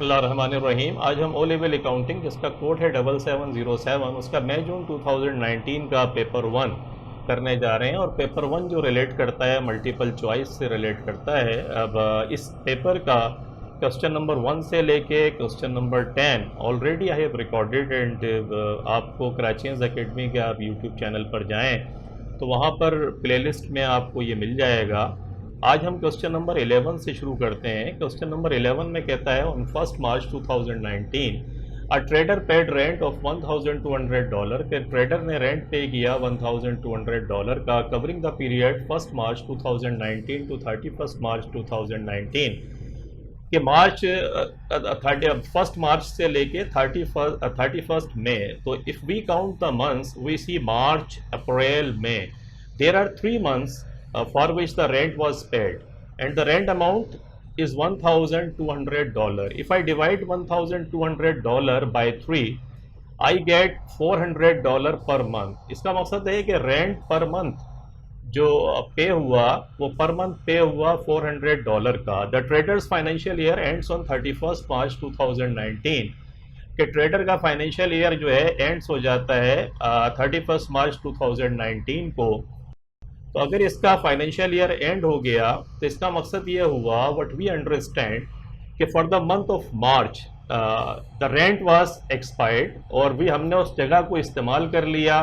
बिस्मिल्लाहिर्रहमानिर्रहीम। आज हम ओ लेवल अकाउंटिंग जिसका कोड है 7707 उसका मई जून 2019 का पेपर 1 करने जा रहे हैं। और पेपर 1 जो रिलेट करता है मल्टीपल चॉइस से रिलेट करता है। अब इस पेपर का क्वेश्चन नंबर 1 से लेके question number 10 already I have recorded and आपको कराचीज एकेडमी के आप यूट्यूब चैनल पर जाएं तो वहाँ पर प्लेलिस्ट में आपको ये मिल जाएगा। आज हम क्वेश्चन नंबर 11 से शुरू करते हैं। क्वेश्चन नंबर 11 में कहता है on 1 March 2019 a trader paid rent of $1200 के ट्रेडर ने रेंट पे किया $1200 का covering the period 1 March 2019 to 31 March 2019 कि मार्च 1 मार्च से लेके 31 मई। तो if we count the months we see March April May there are 3 months for which the rent was paid and the rent amount is $1200. If I divide $1200 by 3 I get $400 per month। इसका मकसद है कि rent per month जो पे हुआ वो per month पे हुआ $400 का। The traders financial year ends on 31 March 2019 कि ट्रेडर का फाइनेंशियल ईयर जो है एंड्स हो जाता है 31 मार्च 2019 को। तो अगर इसका फाइनेंशियल ईयर एंड हो गया तो इसका मकसद ये हुआ व्हाट वी अंडरस्टैंड कि for the month of March the rent was expired और भी हमने उस जगह को इस्तेमाल कर लिया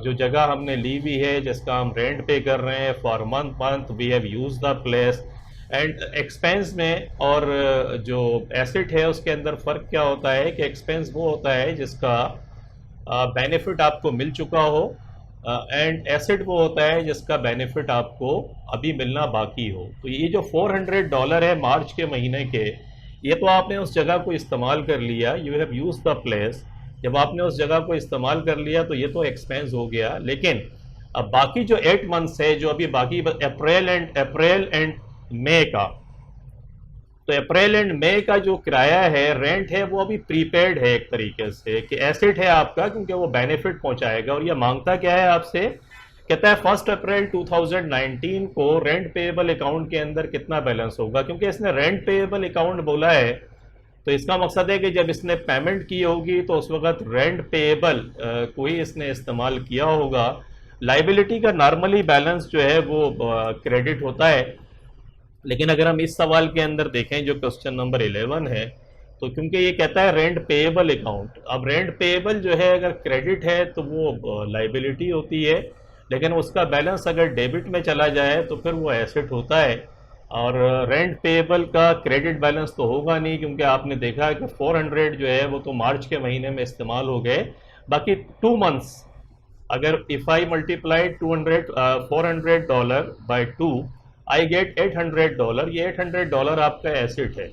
जो जगह हमने ली हुई है जिसका हम रेंट पे कर रहे हैं for month we have use the place and expense में। और जो एसेट है उसके अंदर फ़र्क क्या होता है कि एक्सपेंस वो होता है जिसका बेनिफिट आपको मिल चुका हो एंड एसेट वो होता है जिसका बेनिफिट आपको अभी मिलना बाकी हो। तो ये जो $400 है मार्च के महीने के, ये तो आपने उस जगह को इस्तेमाल कर लिया, you have use the place. जब आपने उस जगह को इस्तेमाल कर लिया तो ये तो एक्सपेंस हो गया। लेकिन अब बाकी जो 8 मंथ्स है जो अभी बाकी अप्रैल एंड मई का, तो अप्रैल एंड मई का जो किराया है रेंट है वो अभी प्रीपेड है एक तरीके से कि एसेट है आपका क्योंकि वो बेनिफिट पहुंचाएगा। और ये मांगता क्या है आपसे, कहता है 1 अप्रैल 2019 को रेंट पेएबल अकाउंट के अंदर कितना बैलेंस होगा। क्योंकि इसने रेंट पेएबल अकाउंट बोला है तो इसका मकसद है कि जब इसने पेमेंट की होगी तो उस वक्त रेंट पेएबल कोई इसने इस्तेमाल किया होगा। लाइबिलिटी का नॉर्मली बैलेंस जो है वो क्रेडिट होता है, लेकिन अगर हम इस सवाल के अंदर देखें जो क्वेश्चन नंबर 11 है तो क्योंकि ये कहता है रेंट पेएबल अकाउंट, अब रेंट पेएबल जो है अगर क्रेडिट है तो वो लाइबिलिटी होती है, लेकिन उसका बैलेंस अगर डेबिट में चला जाए तो फिर वो एसेट होता है। और रेंट पेएबल का क्रेडिट बैलेंस तो होगा नहीं क्योंकि आपने देखा कि 400 जो है वो तो मार्च के महीने में इस्तेमाल हो गए। बाकी 2 मंथ्स अगर if I multiply $400 by 2 I get $800। ये $800 आपका एसेट है।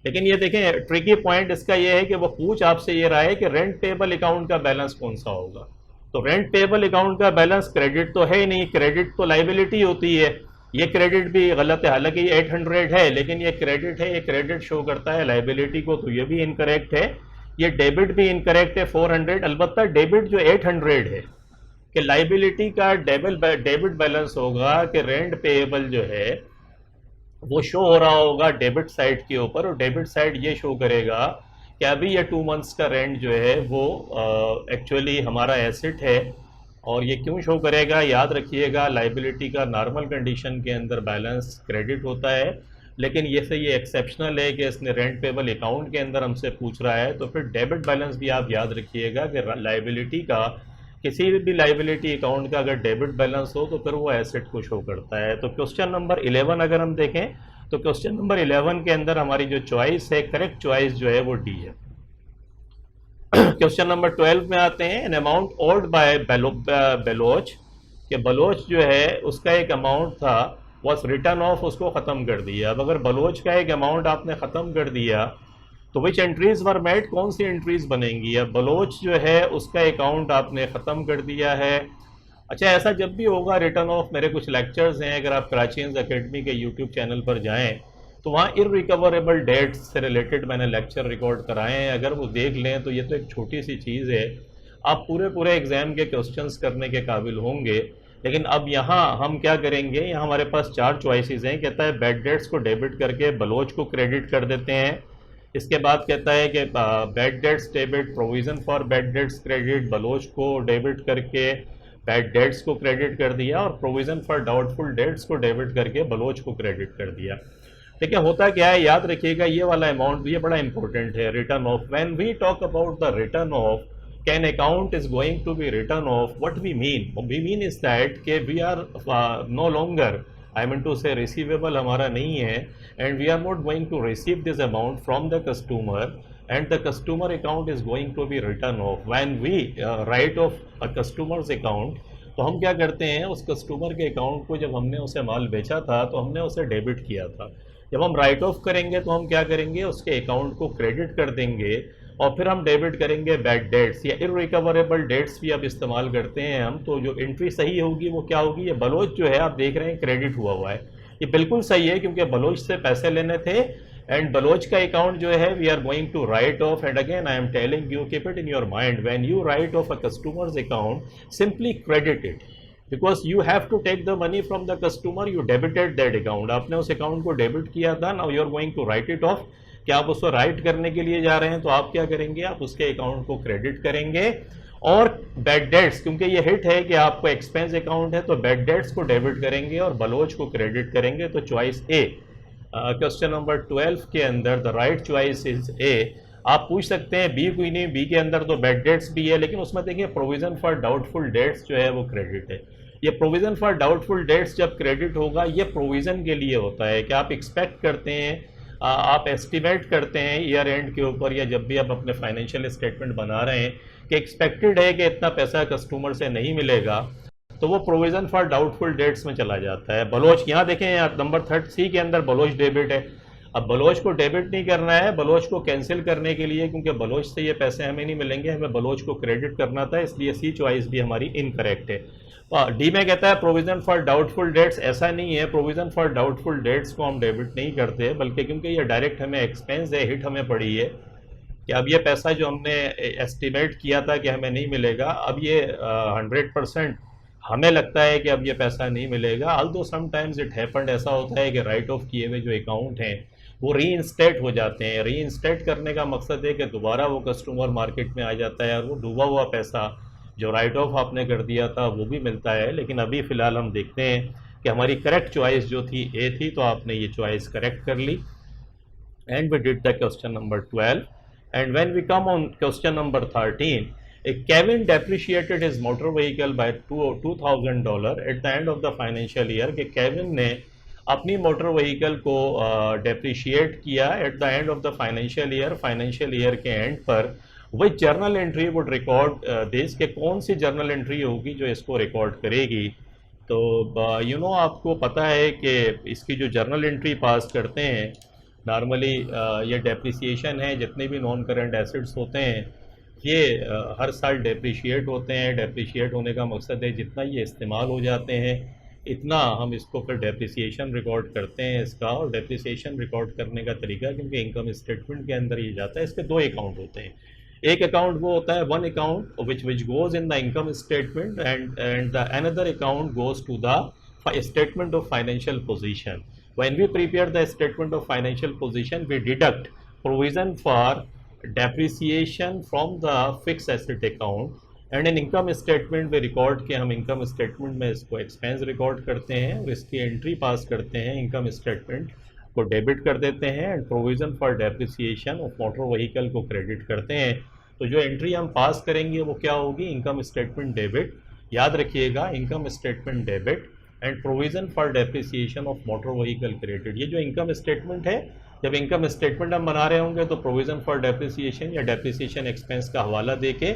लेकिन ये देखें ट्रिकी पॉइंट इसका ये है कि वो पूछ आपसे ये रहा है कि रेंट पेएबल अकाउंट का बैलेंस कौन सा होगा। तो रेंट पेएबल अकाउंट का बैलेंस क्रेडिट तो है ही नहीं, क्रेडिट तो लाइबिलिटी होती है। ये क्रेडिट भी गलत है, हालांकि ये 800 है लेकिन ये क्रेडिट है, ये क्रेडिट शो करता है लाइबिलिटी को, तो ये भी इनकरेक्ट है। ये डेबिट भी इनकरेक्ट है 400, अलबत्ता डेबिट जो 800 है कि लाइबिलिटी का डेबिट बैलेंस होगा कि रेंट पेएबल जो है वो शो हो रहा होगा डेबिट साइड के ऊपर, और डेबिट साइड ये शो करेगा कि अभी ये 2 मंथ्स का रेंट जो है वो एक्चुअली हमारा एसेट है। और ये क्यों शो करेगा, याद रखिएगा लाइबिलिटी का नॉर्मल कंडीशन के अंदर बैलेंस क्रेडिट होता है, लेकिन ये एक्सेप्शनल है कि इसने रेंट पेएबल अकाउंट के अंदर हमसे पूछ रहा है। तो फिर डेबिट बैलेंस भी आप याद रखिएगा कि लाइबिलिटी का किसी भी लाइबिलिटी अकाउंट का अगर डेबिट बैलेंस हो तो फिर वो एसेट को शो करता है। तो क्वेश्चन नंबर 11 अगर हम देखें तो क्वेश्चन नंबर 11 के अंदर हमारी जो चॉइस है, करेक्ट चॉइस जो है वो डी है। क्वेश्चन नंबर 12 में आते हैं। An amount old by Bloch कि बलोच जो है उसका एक अमाउंट था वॉज रिटर्न ऑफ, उसको ख़त्म कर दिया। अब अगर बलोच का एक अमाउंट आपने ख़त्म कर दिया तो विच एंट्रीज वर मेड, कौन सी एंट्रीज बनेंगी। अब बलोच जो है उसका अकाउंट आपने ख़त्म कर दिया है। अच्छा, ऐसा जब भी होगा रिटर्न ऑफ, मेरे कुछ लेक्चर्स हैं अगर आप कराचीज एकेडमी के यूट्यूब चैनल पर जाएं तो वहाँ इररिकवरेबल डेट्स से रिलेटेड मैंने लेक्चर रिकॉर्ड कराए हैं, अगर वो देख लें तो ये तो एक छोटी सी चीज़ है, आप पूरे एग्ज़ाम के क्वेश्चंस करने के काबिल होंगे। लेकिन अब यहाँ हम क्या करेंगे, यहाँ हमारे पास 4 चॉइसेस हैं। कहता है बैड डेट्स को डेबिट करके बलोच को क्रेडिट कर देते हैं, इसके बाद कहता है कि bad debts debit, provision for bad debts credit, Bloch को डेबिट करके बैड डेट्स को क्रेडिट कर दिया और प्रोविज़न फॉर डाउटफुल डेट्स को डेबिट करके बलोच को क्रेडिट कर दिया। ठीक है, होता क्या है, याद रखिएगा ये वाला अमाउंट ये बड़ा इंपॉर्टेंट है, written off. When we talk about the written off, can account is going to be written off, what we mean is that कि we are no longer, I mean to say receivable हमारा नहीं है, and we are not going to receive this amount from the customer, and the customer account is going to be written off. When we write off a customer's account, तो हम क्या करते हैं, उस customer के अकाउंट को जब हमने उसे माल बेचा था तो हमने उसे डेबिट किया था। जब हम राइट ऑफ करेंगे तो हम क्या करेंगे, उसके अकाउंट को क्रेडिट कर देंगे और फिर हम डेबिट करेंगे बैड डेट्स या इररिकवरेबल डेट्स भी अब इस्तेमाल करते हैं हम। तो जो एंट्री सही होगी वो क्या होगी, ये बलोच जो है आप देख रहे हैं क्रेडिट हुआ है, ये बिल्कुल सही है क्योंकि बलोच से पैसे लेने थे एंड बलोच का अकाउंट जो है we are going to write off. And again I am telling you, keep it in your mind, when you write off a customers account simply credit it, because you have to take the money from the customer, you debited that account, आपने उस account को debit किया था, now you are going to write it off. क्या आप उसको right करने के लिए जा रहे हैं, तो आप क्या करेंगे, आप उसके अकाउंट को क्रेडिट करेंगे। और बैड डेट्स, क्योंकि ये हिट है कि आपको एक्सपेंस अकाउंट है, तो बैड डेट्स को डेबिट करेंगे और बलोच को क्रेडिट करेंगे। तो चॉइस ए, क्वेश्चन नंबर 12 के अंदर the right choice is a. आप पूछ सकते हैं बी कोई नहीं, बी के अंदर तो बैड डेट्स भी है, लेकिन उसमें देखिए प्रोविजन फॉर डाउटफुल डेट्स जो है वो क्रेडिट है। ये प्रोविजन फॉर डाउटफुल डेट्स जब क्रेडिट होगा, ये प्रोविजन के लिए होता है कि आप एक्सपेक्ट करते हैं, आप एस्टिमेट करते हैं ईयर एंड के ऊपर या जब भी आप अपने फाइनेंशियल स्टेटमेंट बना रहे हैं कि एक्सपेक्टेड है कि इतना पैसा कस्टमर से नहीं मिलेगा, तो वो प्रोविजन फॉर डाउटफुल डेट्स में चला जाता है। बलोच यहाँ देखें, यहाँ नंबर 30 के अंदर बलोच डेबिट है। अब बलोच को डेबिट नहीं करना है, बलोच को कैंसिल करने के लिए, क्योंकि बलोच से ये पैसे हमें नहीं मिलेंगे, हमें बलोच को क्रेडिट करना था, इसलिए सी चॉइस भी हमारी इनकरेक्ट है। डी में कहता है प्रोविजन फॉर डाउटफुल डेट्स, ऐसा नहीं है, प्रोविजन फॉर डाउटफुल डेट्स को हम डेबिट नहीं करते, बल्कि क्योंकि ये डायरेक्ट हमें एक्सपेंस है, हिट हमें पड़ी है कि अब ये पैसा जो हमने एस्टिमेट किया था कि हमें नहीं मिलेगा, अब ये 100% हमें लगता है कि अब ये पैसा नहीं मिलेगा। ऑल्दो समटाइम्स इट हैपेंड, ऐसा होता है कि राइट ऑफ किए हुए जो अकाउंट हैं वो रीइंस्टेट हो जाते हैं। रीइंस्टेट करने का मकसद है कि दोबारा वो कस्टमर मार्केट में आ जाता है और वो डूबा हुआ पैसा जो राइट ऑफ आपने कर दिया था वो भी मिलता है। लेकिन अभी फ़िलहाल हम देखते हैं कि हमारी करेक्ट चॉइस जो थी ए थी, तो आपने ये चॉइस करेक्ट कर ली and we did the question number 12। And when we come on question number 13, Kevin depreciated his motor vehicle by $2,000 at the end of the financial year, कि केविन ने अपनी मोटर व्हीकल को depreciate किया at the end of the financial year के end पर। Which journal entry would record this, के कौन सी journal entry होगी जो इसको रिकॉर्ड करेगी। तो यू नो आपको पता है कि इसकी जो जर्नल एंट्री पास करते हैं नॉर्मली, ये डेप्रिसिएशन है, जितने भी नॉन करंट एसेट्स होते हैं ये हर साल डेप्रिशिएट होते हैं। डेप्रिशिएट होने का मकसद है जितना ये इस्तेमाल हो जाते हैं इतना हम इसको फिर डेप्रिसिएशन रिकॉर्ड करते हैं इसका। और डेप्रिसिएशन रिकॉर्ड करने का तरीका, क्योंकि इनकम स्टेटमेंट के अंदर ये जाता है, इसके दो अकाउंट होते हैं। एक अकाउंट वो होता है one account which goes in the income statement and the another account goes to the statement of financial position. When we prepare the statement of financial position we deduct provision for depreciation from the fixed asset account and in income statement में record के हम income statement में इसको expense record करते हैं और इसकी entry पास करते हैं, इनकम स्टेटमेंट को डेबिट कर देते हैं and provision for depreciation of motor vehicle को क्रेडिट करते हैं। तो जो एंट्री हम पास करेंगे वो क्या होगी, इनकम स्टेटमेंट डेबिट। याद रखिएगा, income statement debit and provision for depreciation of motor vehicle credit. ये जो इनकम स्टेटमेंट है, जब इनकम स्टेटमेंट हम बना रहे होंगे तो प्रोविज़न फॉर डेप्रिसिएशन या डेप्रिसिएशन एक्सपेंस का हवाला देके,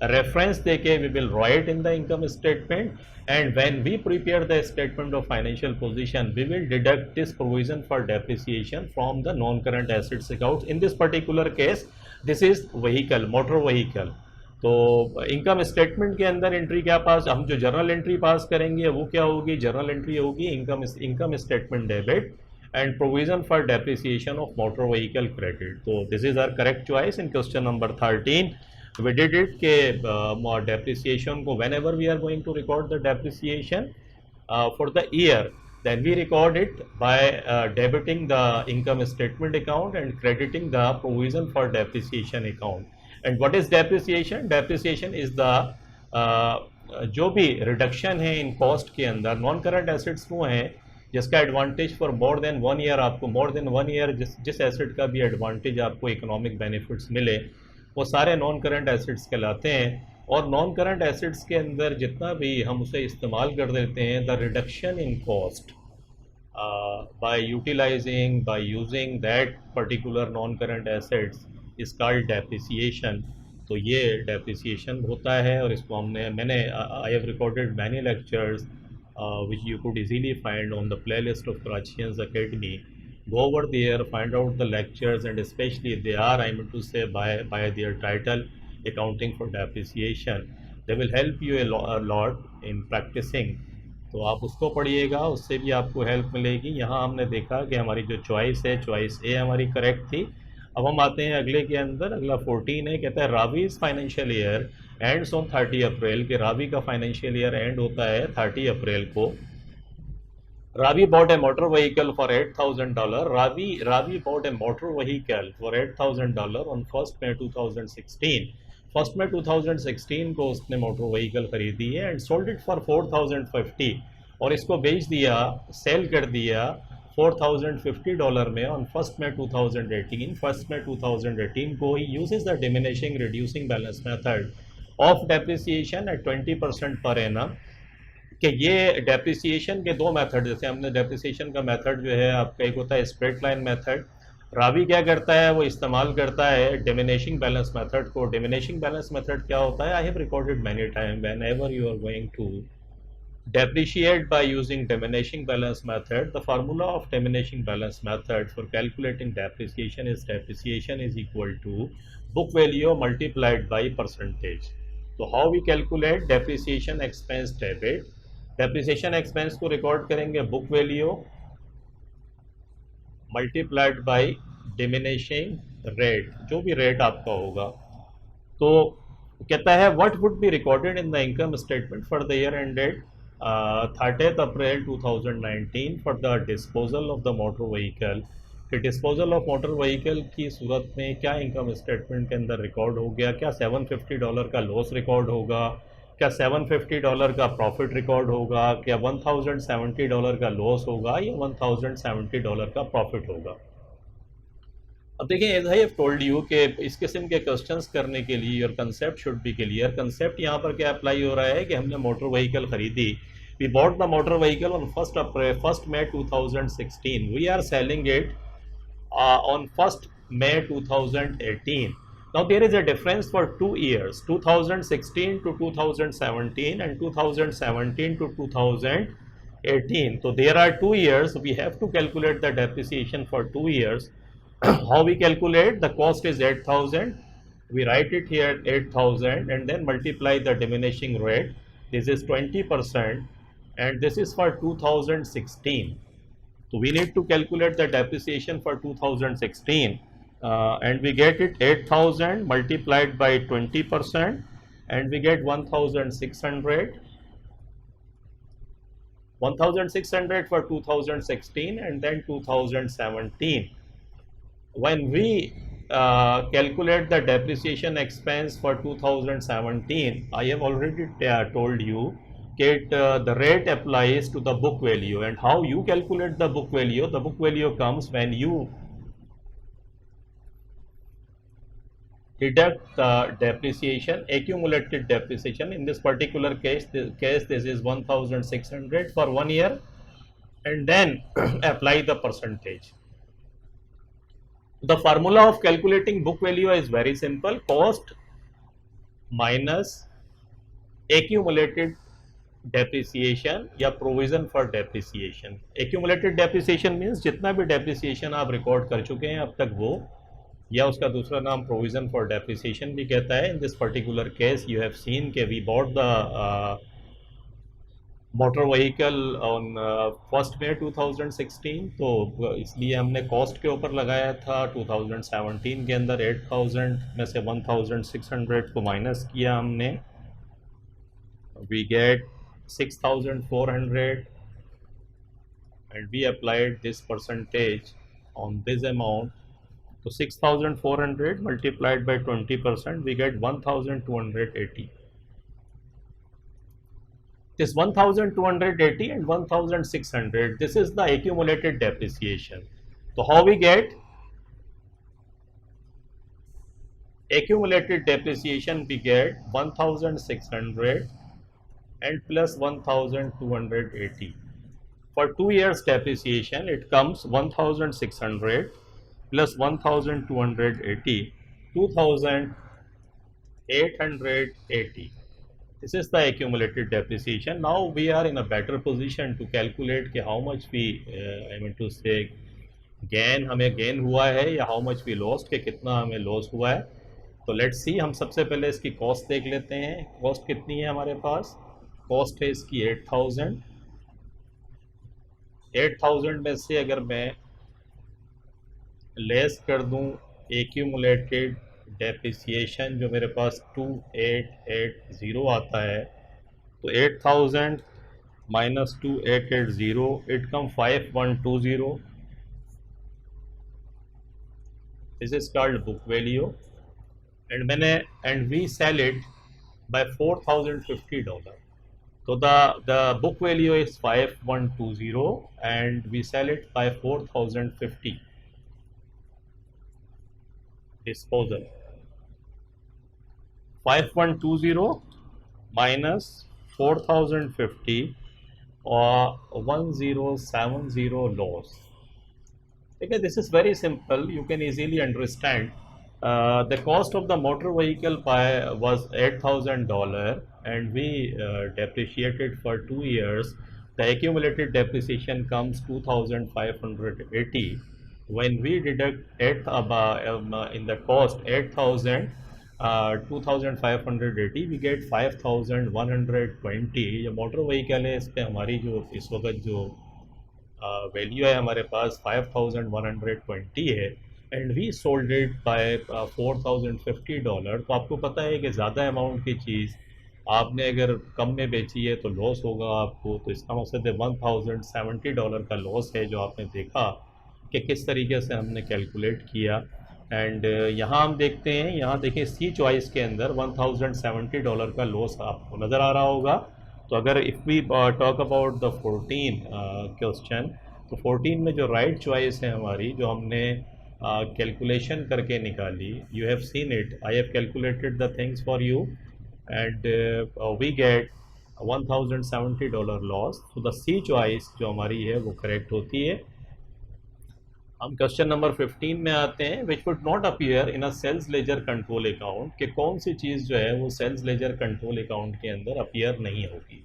रेफरेंस देके we will write in the income statement and when we prepare the statement of financial position we will deduct this provision for depreciation from the non current assets account. In this particular case this is vehicle, motor vehicle. तो income statement के अंदर entry क्या पास, हम जो journal entry पास करेंगे वो क्या होगी, जर्नल एंट्री होगी income statement debit and provision for depreciation of motor vehicle credit. So this is our correct choice in question number 13. We did it के depreciation को whenever we are going to record the depreciation for the year, Then we record it by debiting the income statement account and crediting the provision for depreciation account. And what is depreciation? Depreciation is the जो भी reduction है in cost के अंदर, non current assets वो हैं जिसका advantage for more than 1 year, आपको more than 1 year जिस एसेट का भी एडवांटेज आपको इकोनॉमिक बेनिफिट्स मिले, वो सारे नॉन करंट एसेट्स कहलाते हैं। और नॉन करंट एसेट्स के अंदर जितना भी हम उसे इस्तेमाल कर देते हैं, the reduction in cost by utilising by using that particular non current assets is called depreciation. तो ये डेप्रिसिएशन होता है। और इसको मैंने I have recorded many lectures which you could easily find on the playlist of Karachians Academy. Go over there, find out the lectures, and especially they are, I mean to say, by their title, Accounting for Depreciation. They will help you a lot in practicing. तो आप उसको पढ़िएगा, उससे भी आपको help मिलेगी। यहाँ हमने देखा कि हमारी जो चॉइस है, चॉइस ए हमारी करेक्ट थी। अब हम आते हैं अगले के अंदर, अगला 14 है, कहता है Ravis financial year ends on 30 अप्रैल, के रावी का फाइनेंशियल ईयर एंड होता है 30 अप्रैल को। Ravi bot A motor vehicle for $8,000। Ravi bot A motor vehicle for $8,000 on 1 May 2016। 1 May 2016 को उसने मोटर व्हीकल खरीदी है एंड सोल्ड इट फॉर 4,050, और इसको बेच दिया, सेल कर दिया $4,050 में ऑन 1 मई 2018। 1 मई 2018 को he uses the diminishing reducing balance method of depreciation eight 20% per annum. कि ये डेप्रिसिएशन के दो मेथड, जैसे हमने डेप्रिसिएशन का मेथड जो है आपका, एक होता है स्ट्रेट लाइन मेथड। रावी क्या करता है, वो इस्तेमाल करता है डिमिनिशिंग बैलेंस मेथड को। डिमिनिशिंग बैलेंस मेथड क्या होता है? I have recorded many time whenever you are going to depreciate by using diminishing balance method. The formula of diminishing balance method for calculating depreciation is equal to book value multiplied by percentage. So how we calculate depreciation expense debit? Depreciation expense को record करेंगे book value multiplied by diminishing rate, जो भी rate आपका होगा। तो कहता है what would be recorded in the income statement for the year ended 30th April 2019 for the disposal of the motor vehicle. कि डिस्पोजल ऑफ मोटर व्हीकल की सूरत में क्या इनकम स्टेटमेंट के अंदर रिकॉर्ड हो गया? क्या $750 का लॉस रिकॉर्ड होगा? क्या $750 का प्रॉफिट रिकॉर्ड होगा? क्या $1,070 का लॉस होगा या $1,070 का प्रॉफिट होगा? अब देखिए, as I have told you कि इस किस्म के क्वेश्चंस करने के लिए your concept should be clear. Concept यहाँ पर क्या अप्लाई हो रहा है कि हमने मोटर व्हीकल खरीदी, we bought the motor vehicle on 1 May 2016, we are selling it on 1 May 2018। Now there is a difference for 2 years, 2016 to 2017 and 2017 to 2018. So there are 2 years, we have to calculate the depreciation for 2 years. How we calculate? The cost is 8,000, we write it here 8,000 and then multiply the diminishing rate. This is 20% and this is for 2016. So we need to calculate the depreciation for 2016 and we get it 8,000 multiplied by 20% and we get 1,600. 1,600 for 2016 and then 2017. When we calculate the depreciation expense for 2017, I have already told you that the rate applies to the book value. And how you calculate the book value? The book value comes when you deduct the depreciation, accumulated depreciation. In this particular case, this is 1,600 for 1 year, and then apply the percentage. The formula of calculating book value is very simple: cost minus accumulated depreciation या provision for depreciation. Accumulated depreciation means जितना भी depreciation आप record कर चुके हैं अब तक वो, या उसका दूसरा नाम provision for depreciation भी कहता है। In this particular case you have seen कि we bought the motor vehicle on 1 May 2016, तो इसलिए हमने कॉस्ट के ऊपर लगाया था। 2017 के अंदर 8,000 में से 1,600 को माइनस किया हमने, we get 6,400 and we applied this percentage on this amount. So 6,400 multiplied by 20%, we get 1,280. This 1,280 and 1,600, this is the accumulated depreciation. So how we get accumulated depreciation? We get 1,600 and plus 1,280. For 2 years depreciation, it comes 1,600 plus 1,280, 2,880. This is the accumulated depreciation. Now we are in a better position to calculate कि how much we I mean to say gain, हमें gain हुआ है या how much we lost, कि कितना हमें loss हुआ है. तो लेट्स सी, हम सबसे पहले इसकी कॉस्ट देख लेते हैं. कॉस्ट कितनी है हमारे पास? कॉस्ट है इसकी 8,000. 8,000 में से अगर मैं लेस कर दूं एक्यूमुलेटेड डेप्रिसिएशन जो मेरे पास 2880 आता है, तो 8,000 minus 2880, it come 5120. This is called book value and we sell it by $4,050. So the book value is 5120 and we sell it by 4,050. Disposal 5120 minus 4,050 or 1070 loss. Okay, this is very simple. You can easily understand. The cost of the motor vehicle was $8,000 and we depreciated for 2 years. The accumulated depreciation comes 2,580. When we deduct in the cost 8,000, 2,580, we get 5,120. ये motor vehicle है, इस पे हमारी जो इस वक्त जो value है हमारे पास 5,120 है. And we sold it by $4,050. तो आपको पता है कि ज़्यादा अमाउंट की चीज़ आपने अगर कम में बेची है तो लॉस होगा आपको. तो इसका मकसद है $1,070 का लॉस है, जो आपने देखा कि किस तरीके से हमने कैलकुलेट किया. एंड यहाँ हम देखते हैं, यहाँ देखें सी चॉइस के अंदर $1,070 का लॉस आपको नज़र आ रहा होगा. तो अगर if we talk about the 14 question, तो 14 में जो राइट चॉइस है हमारी, जो हमने कैलकुलेशन करके निकाली, you have seen it, I have calculated the things for you and we get $1,070 loss. तो द सी चॉइस जो हमारी है वो करेक्ट होती है. हम क्वेश्चन नंबर 15 में आते हैं. Which would not appear in a sales ledger control account, कि कौन सी चीज़ जो है वो सेल्स लेजर कंट्रोल अकाउंट के अंदर अपीयर नहीं होगी.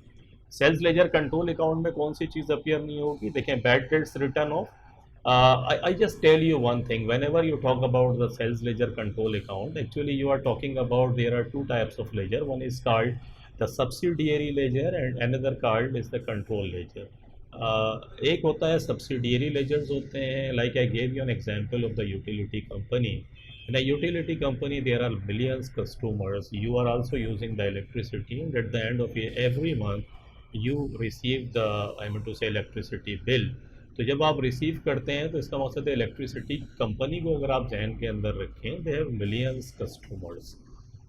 सेल्स लेजर कंट्रोल अकाउंट में कौन सी चीज़ अपीयर नहीं होगी? देखें, bad debts return of. I just tell you one thing. Whenever you talk about the sales ledger control account, actually you are talking about, there are two types of ledger. One is called the subsidiary ledger and another called is the control ledger. एक होता है subsidiary ledgers होते हैं. Like I gave you an example of the utility company. In a utility company there are millions customers. You are also using the electricity, and at the end of every month you receive the, I mean to say, electricity bill. तो जब आप receive करते हैं तो इसका मकसद है electricity company को अगर आप जहन के अंदर रखें, दे हैव मिलियंस कस्टमर्स.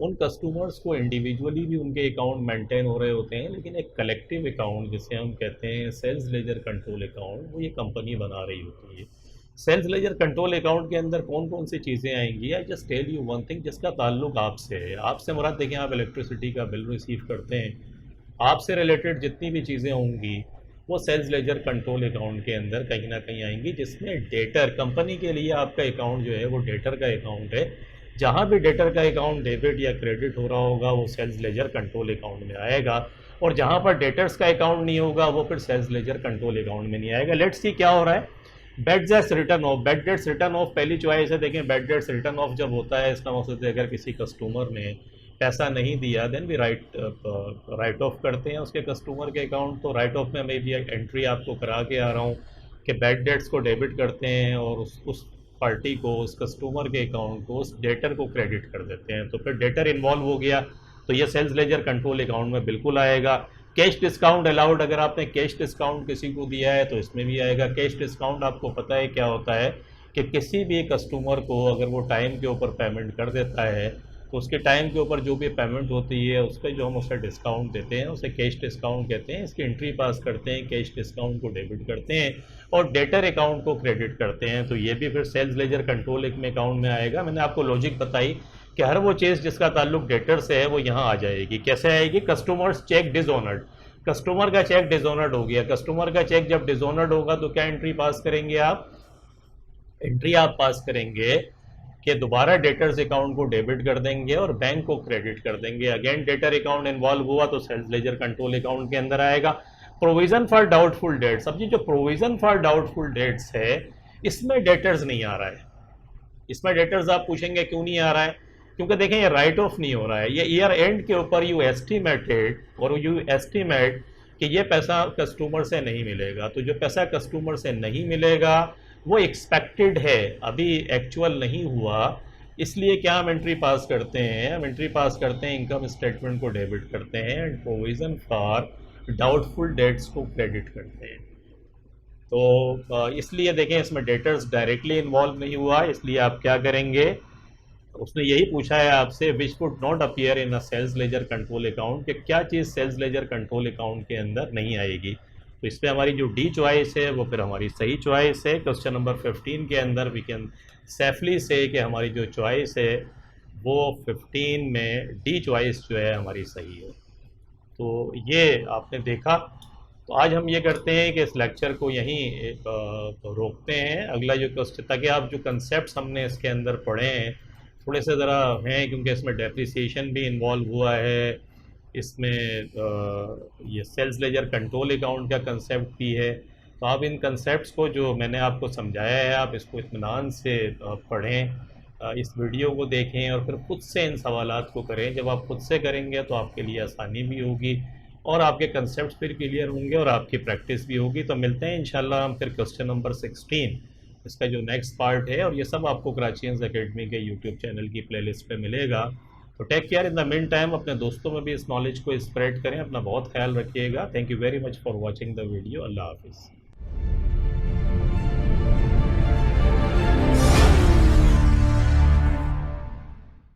उन कस्टमर्स को इंडिविजुअली भी उनके अकाउंट मेंटेन हो रहे होते हैं, लेकिन एक कलेक्टिव अकाउंट जिसे हम कहते हैं सेल्स लेजर कंट्रोल अकाउंट, वो ये कंपनी बना रही होती है. सेल्स लेजर कंट्रोल अकाउंट के अंदर कौन कौन सी चीज़ें आएंगी? I just tell you one thing, जिसका ताल्लुक आपसे है. आपसे मुराद देखें, आप इलेक्ट्रिसिटी का बिल रिसीव करते हैं, आपसे रिलेटेड जितनी भी चीज़ें होंगी वो सेल्स लेजर कंट्रोल अकाउंट के अंदर कहीं ना कहीं आएंगी, जिसमें डेटर, कंपनी के लिए आपका अकाउंट जो है वो डेटर का अकाउंट है. जहाँ भी डेटर का अकाउंट डेबिट या क्रेडिट हो रहा होगा वो सेल्स लेजर कंट्रोल अकाउंट में आएगा, और जहाँ पर डेटर्स का अकाउंट नहीं होगा वो फिर सेल्स लेजर कंट्रोल अकाउंट में नहीं आएगा. लेट्स सी क्या हो रहा है. Bad dates return of. Bad debts return of पहली चॉइस है. देखें, बैड डेट्स रिटर्न ऑफ जब होता है, इसका मकसद है अगर किसी कस्टमर ने पैसा नहीं दिया, देन भी राइट ऑफ करते हैं उसके कस्टमर के अकाउंट. तो राइट ऑफ में मैं भी एंट्री आपको करा के आ रहा हूँ कि बैड डेट्स को डेबिट करते हैं और उस पार्टी को, उस कस्टमर के अकाउंट को, उस डेटर को क्रेडिट कर देते हैं. तो फिर डेटर इन्वॉल्व हो गया तो ये सेल्स लेजर कंट्रोल अकाउंट में बिल्कुल आएगा. कैश डिस्काउंट अलाउड, अगर आपने कैश डिस्काउंट किसी को दिया है तो इसमें भी आएगा। कैश डिस्काउंट आपको पता है क्या होता है कि किसी भी कस्टमर को अगर वो टाइम के ऊपर पेमेंट कर देता है तो उसके टाइम के ऊपर जो भी पेमेंट होती है उस पर जो हम उसे डिस्काउंट देते हैं उसे कैश डिस्काउंट कहते हैं। इसकी एंट्री पास करते हैं, कैश डिस्काउंट को डेबिट करते हैं और डेटर अकाउंट को क्रेडिट करते हैं। तो ये भी फिर सेल्स लेजर कंट्रोल अकाउंट में आएगा। मैंने आपको लॉजिक बताई कि हर वो चीज़ जिसका ताल्लुक डेटर से है वो यहाँ आ जाएगी। कैसे आएगी? कस्टमर्स चेक डिसऑनर्ड, कस्टमर का चेक डिसऑनर्ड हो गया। कस्टमर का चेक जब डिसऑनर्ड होगा तो क्या एंट्री पास करेंगे आप? एंट्री आप पास करेंगे कि दोबारा डेटर्स अकाउंट को डेबिट कर देंगे और बैंक को क्रेडिट कर देंगे। अगेन डेटर अकाउंट इन्वॉल्व हुआ तो सेल्स लेजर कंट्रोल अकाउंट के अंदर आएगा। प्रोविजन फॉर डाउटफुल डेट्स, अब ये जो प्रोविजन फॉर डाउटफुल डेट्स है इसमें डेटर्स नहीं आ रहा है। इसमें डेटर्स आप पूछेंगे क्यों नहीं आ रहा है? क्योंकि देखें ये राइट ऑफ नहीं हो रहा है। ये ईयर एंड के ऊपर यू एस्टीमेट कि ये पैसा कस्टमर से नहीं मिलेगा। तो जो पैसा कस्टमर से नहीं मिलेगा वो एक्सपेक्टेड है, अभी एक्चुअल नहीं हुआ। इसलिए क्या हम एंट्री पास करते हैं? हम एंट्री पास करते हैं, इनकम स्टेटमेंट को डेबिट करते हैं and provision for doubtful debts को क्रेडिट करते हैं। तो इसलिए देखें इसमें डेटर्स डायरेक्टली इन्वॉल्व नहीं हुआ। इसलिए आप क्या करेंगे? उसने यही पूछा है आपसे which would not appear in a sales ledger control account, कि क्या चीज़ सेल्स लेजर कंट्रोल अकाउंट के अंदर नहीं आएगी। तो इस पर हमारी जो डी चॉइस है वो फिर हमारी सही चॉइस है। क्वेश्चन नंबर 15 के अंदर वी कैन सेफली से कि हमारी जो चॉइस है वो 15 में डी चॉइस जो है हमारी सही है। तो ये आपने देखा। तो आज हम ये करते हैं कि इस लेक्चर को यहीं रोकते हैं। अगला जो क्वेश्चन, ताकि आप जो कंसेप्ट हमने इसके अंदर पढ़े हैं थोड़े से ज़रा हैं, क्योंकि इसमें डेप्रिसिएशन भी इन्वॉल्व हुआ है, इसमें ये सेल्स लेजर कंट्रोल अकाउंट का कंसेप्ट भी है। तो आप इन कंसेप्ट्स को जो मैंने आपको समझाया है आप इसको इत्मीनान से पढ़ें, इस वीडियो को देखें और फिर खुद से इन सवालात को करें। जब आप खुद से करेंगे तो आपके लिए आसानी भी होगी और आपके कंसेप्ट्स फिर क्लियर होंगे और आपकी प्रैक्टिस भी होगी। तो मिलते हैं इंशाल्लाह हम फिर क्वेश्चन नंबर 16, इसका जो नेक्स्ट पार्ट है, और ये सब आपको कराचीज एकेडमी के यूट्यूब चैनल की प्लेलिस्ट पे मिलेगा। तो take care. In the mean time अपने दोस्तों में भी इस नॉलेज को स्प्रेड करें। अपना बहुत ख्याल रखिएगा। Thank you very much for watching the video. अल्लाह हाफिज़।